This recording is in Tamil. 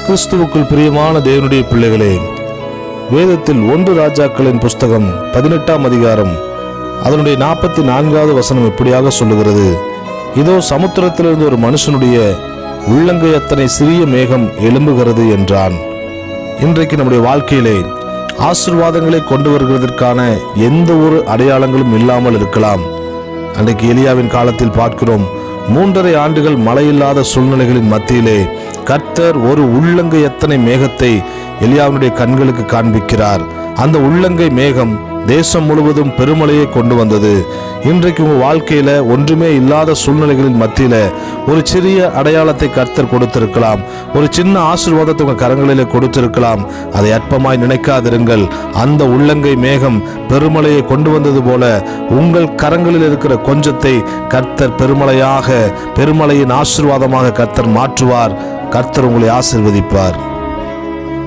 கிறிஸ்துவுக்குள் பிரியமான தேவனுடைய பிள்ளைகளே, வேதத்தில் 1 ராஜாக்களின் புஸ்தகம் 18ஆம் அதிகாரம் அதனுடைய 44வது வசனம் இப்படியாக சொல்லுகிறது: இதோ சமுத்திரத்திலிருந்து ஒரு மனுஷனுடைய உள்ளங்கை அத்தனை சிறிய மேகம் எழும்புகிறது என்றான். இன்றைக்கு நம்முடைய வாழ்க்கையிலே ஆசீர்வாதங்களை கொண்டு வருகிறதற்கான எந்த ஒரு அடையாளங்களும் இல்லாமல் இருக்கலாம். அன்றைக்கு எலியாவின் காலத்தில் பார்க்கிறோம், 3.5 ஆண்டுகள் மழையில்லாத சூழ்நிலைகளின் மத்தியிலே கர்த்தர் ஒரு உள்ளங்கை எத்தனை மேகத்தை எலியாவினுடைய கண்களுக்கு காண்பிக்கிறார். அந்த உள்ளங்கை மேகம் தேசம் முழுவதும் பெருமழையை கொண்டு வந்தது. இன்றைக்கு உங்கள் வாழ்க்கையில ஒன்றுமே இல்லாத சூழ்நிலைகளின் மத்தியில ஒரு சிறிய அடையாளத்தை கர்த்தர் கொடுத்திருக்கலாம், ஒரு சின்ன ஆசீர்வாதத்தை உங்கள் கரங்களிலே கொடுத்திருக்கலாம். அதை அற்பமாய் நினைக்காதிருங்கள். அந்த உள்ளங்கை மேகம் பெருமழையை கொண்டு வந்தது போல உங்கள் கரங்களில் இருக்கிற கொஞ்சத்தை கர்த்தர் பெருமழையின் ஆசீர்வாதமாக கர்த்தர் மாற்றுவார். கர்த்தர் உங்களை ஆசீர்வதிப்பார்.